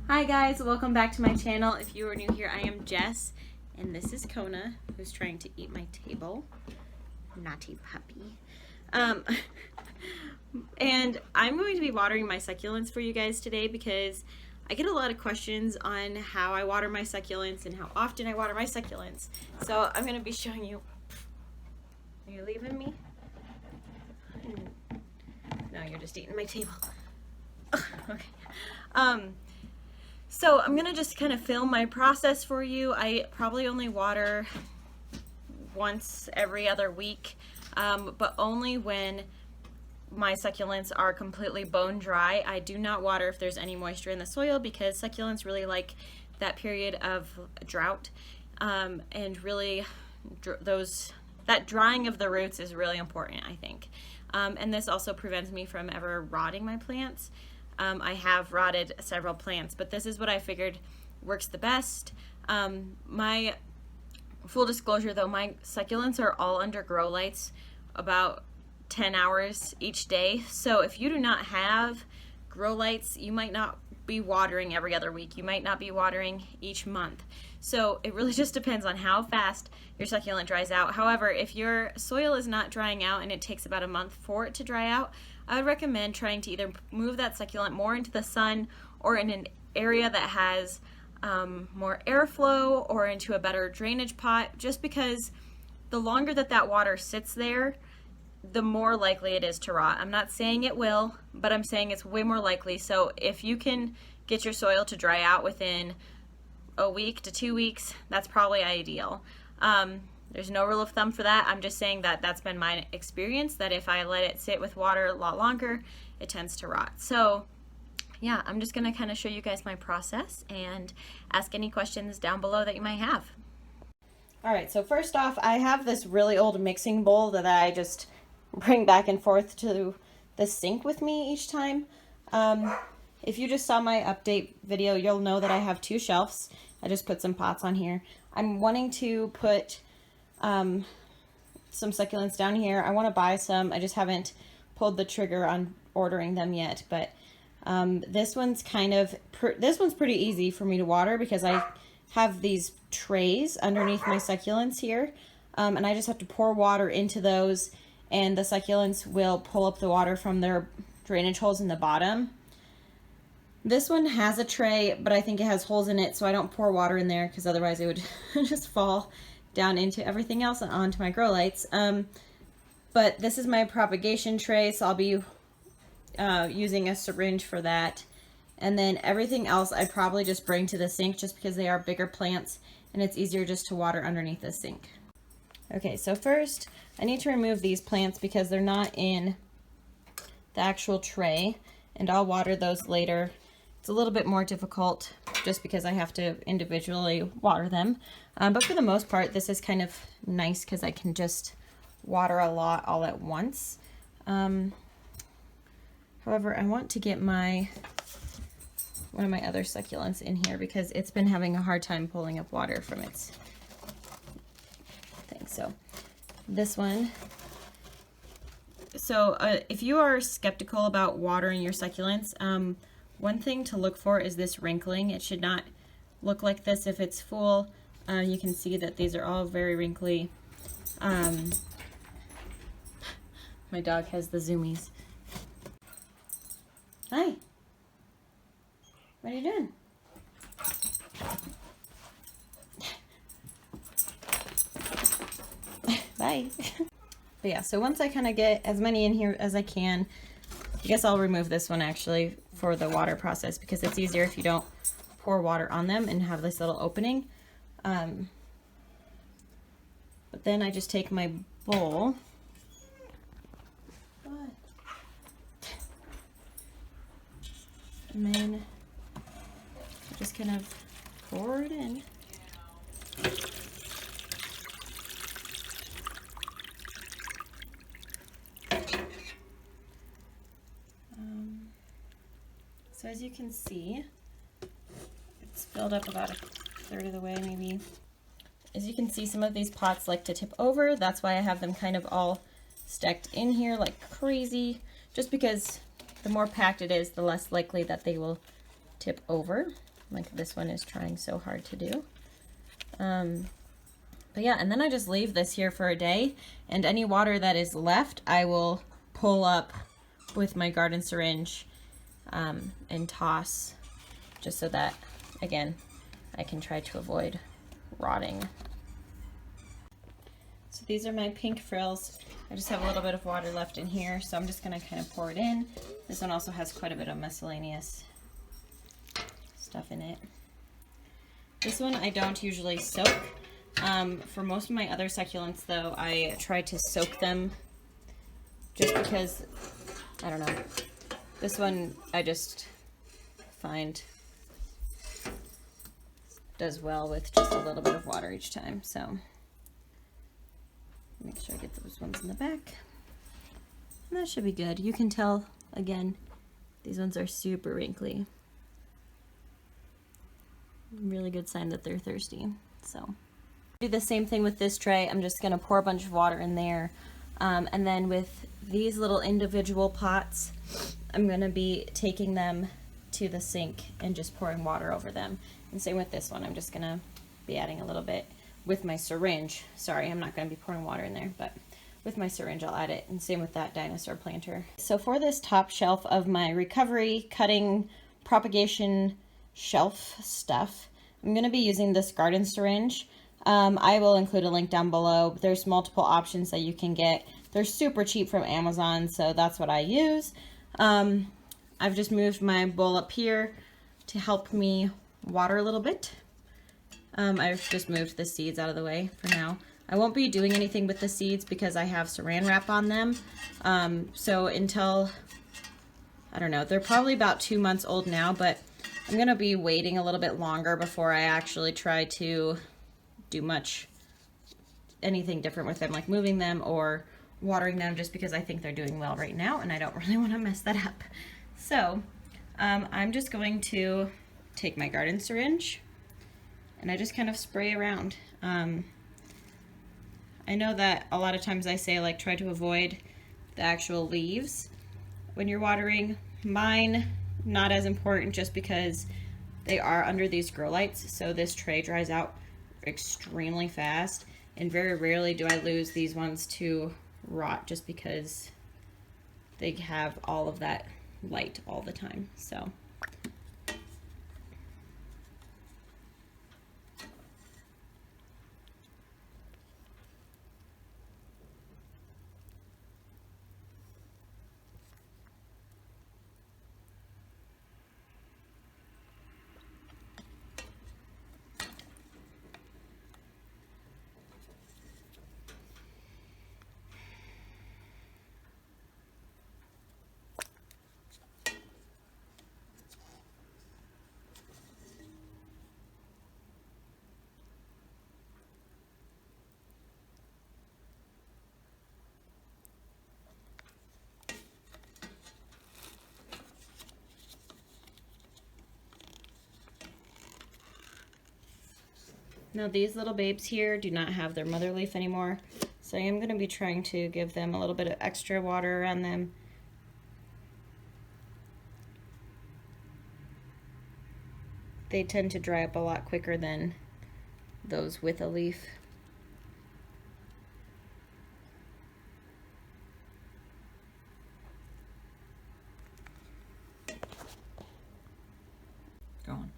Hi guys, welcome back to my channel. If you are new here, I am Jess, and this is Kona, who's trying to eat my table. Naughty puppy. And I'm going to be watering my succulents for you guys today because I get a lot of questions on how I water my succulents and how often I water my succulents. So I'm going to be showing you. Are you leaving me? No, you're just eating my table. Okay. So I'm gonna just kind of film my process for you. I probably only water once every other week, but only when my succulents are completely bone dry. I do not water if there's any moisture in the soil because succulents really like that period of drought, and really that drying of the roots is really important, I think. And this also prevents me from ever rotting my plants. I have rotted several plants, but this is what I figured works the best. My full disclosure though, my succulents are all under grow lights about 10 hours each day. So if you do not have grow lights, you might not be watering every other week. You might not be watering each month. So it really just depends on how fast your succulent dries out. However, if your soil is not drying out and it takes about a month for it to dry out, I would recommend trying to either move that succulent more into the sun or in an area that has more airflow or into a better drainage pot, just because the longer that water sits there, the more likely it is to rot. I'm not saying it will, but I'm saying it's way more likely. So if you can get your soil to dry out within a week to 2 weeks, that's probably ideal. There's no rule of thumb for that. I'm just saying that that's been my experience, that if I let it sit with water a lot longer, it tends to rot. So yeah, I'm just gonna kind of show you guys my process and ask any questions down below that you might have. All right, so first off, I have this really old mixing bowl that I just bring back and forth to the sink with me each time. If you just saw my update video, you'll know that I have 2 shelves. I just put some pots on here. I'm wanting to put some succulents down here. I want to buy some. I just haven't pulled the trigger on ordering them yet, but this one's pretty easy for me to water because I have these trays underneath my succulents here, and I just have to pour water into those, and the succulents will pull up the water from their drainage holes in the bottom. This one has a tray, but I think it has holes in it, so I don't pour water in there because otherwise it would just fall down into everything else and onto my grow lights. But this is my propagation tray, so I'll be using a syringe for that. And then everything else I probably just bring to the sink just because they are bigger plants and it's easier just to water underneath the sink. Okay, so first I need to remove these plants because they're not in the actual tray, and I'll water those later. It's a little bit more difficult just because I have to individually water them. But for the most part, this is kind of nice because I can just water a lot all at once. However, I want to get one of my other succulents in here because it's been having a hard time pulling up water from its thing. So this one. So if you are skeptical about watering your succulents, one thing to look for is this wrinkling. It should not look like this if it's full. You can see that these are all very wrinkly. My dog has the zoomies. Hi. What are you doing? Bye. But yeah, so once I kind of get as many in here as I can, I guess I'll remove this one actually for the water process because it's easier if you don't pour water on them and have this little opening. But then I just take my bowl. And then I just kind of pour it in. So as you can see, it's filled up about a third of the way maybe. As you can see, some of these pots like to tip over. That's why I have them kind of all stacked in here like crazy, just because the more packed it is, the less likely that they will tip over. like this one is trying so hard to do. But yeah, and then I just leave this here for a day, and any water that is left, I will pull up with my garden syringe and toss, just so that, again, I can try to avoid rotting. So these are my pink frills. I just have a little bit of water left in here, so I'm just gonna kind of pour it in. This one also has quite a bit of miscellaneous stuff in it. This one I don't usually soak. For most of my other succulents though, I try to soak them just because, I don't know, this one I just find does well with just a little bit of water each time. So make sure I get those ones in the back. And that should be good. You can tell, again, these ones are super wrinkly. Really good sign that they're thirsty. So do the same thing with this tray. I'm just gonna pour a bunch of water in there. And then with these little individual pots, I'm gonna be taking them to the sink and just pouring water over them. And same with this one, I'm just gonna be adding a little bit with my syringe. Sorry, I'm not gonna be pouring water in there, but with my syringe I'll add it, and same with that dinosaur planter. So for this top shelf of my recovery, cutting, propagation shelf stuff, I'm gonna be using this garden syringe. I will include a link down below. There's multiple options that you can get. They're super cheap from Amazon, so that's what I use. I've just moved my bowl up here to help me water a little bit. I've just moved the seeds out of the way for now. I won't be doing anything with the seeds because I have saran wrap on them. So until, I don't know, they're probably about 2 months old now, but I'm gonna be waiting a little bit longer before I actually try to do anything different with them, like moving them or watering them, just because I think they're doing well right now and I don't really want to mess that up. So I'm just going to take my garden syringe and I just kind of spray around. I know that a lot of times I say, like, try to avoid the actual leaves when you're watering. Mine, not as important, just because they are under these grow lights, so this tray dries out extremely fast, and very rarely do I lose these ones to rot just because they have all of that light all the time. So now these little babes here do not have their mother leaf anymore, so I am going to be trying to give them a little bit of extra water around them. They tend to dry up a lot quicker than those with a leaf. Go on.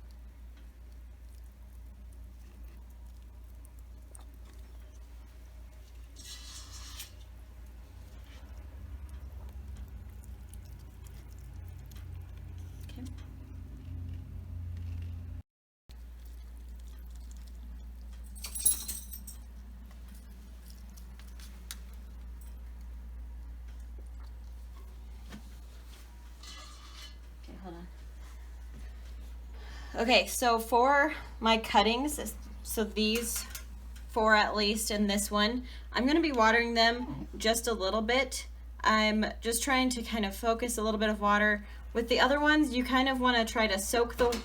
Okay, so for my cuttings, so these 4 at least and this one, I'm going to be watering them just a little bit. I'm just trying to kind of focus a little bit of water. With the other ones, you kind of want to try to soak the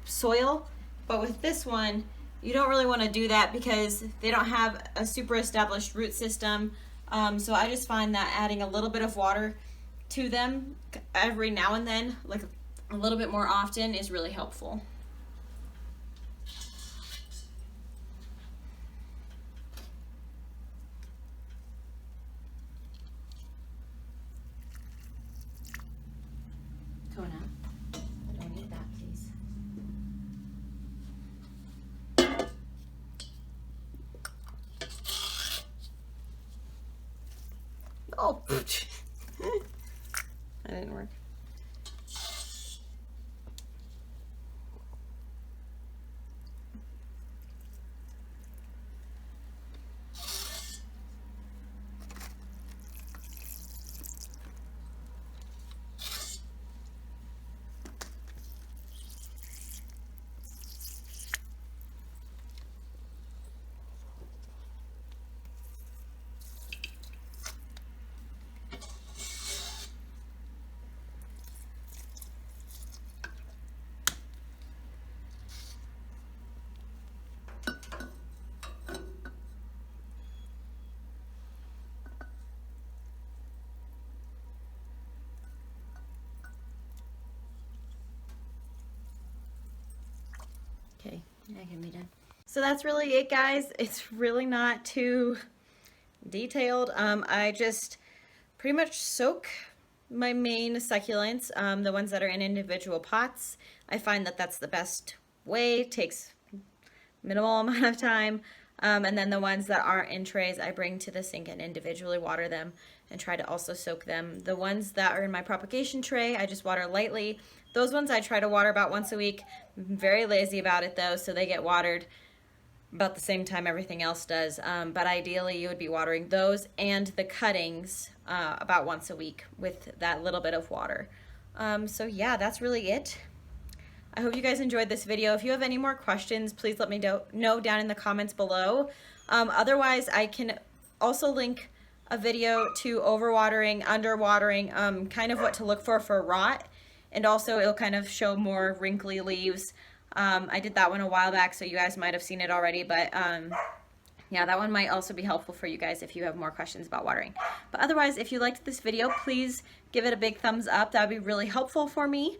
soil, but with this one, you don't really want to do that because they don't have a super established root system. So I just find that adding a little bit of water to them every now and then, like a little bit more often, is really helpful. Oh, that didn't work. Okay, that can be done. So that's really it, guys. It's really not too detailed. I just pretty much soak my main succulents, the ones that are in individual pots. I find that that's the best way. It takes minimal amount of time. And then the ones that aren't in trays, I bring to the sink and individually water them and try to also soak them. The ones that are in my propagation tray, I just water lightly. Those ones I try to water about once a week. I'm very lazy about it though, so they get watered about the same time everything else does. But ideally you would be watering those and the cuttings about once a week with that little bit of water. So yeah, that's really it. I hope you guys enjoyed this video. If you have any more questions, please let me know down in the comments below. Otherwise, I can also link a video to overwatering, underwatering, kind of what to look for rot. And also it'll kind of show more wrinkly leaves. I did that one a while back, so you guys might have seen it already, but yeah, that one might also be helpful for you guys if you have more questions about watering. But otherwise, if you liked this video, please give it a big thumbs up. That would be really helpful for me.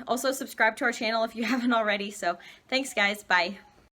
Also subscribe to our channel if you haven't already. So thanks guys, bye.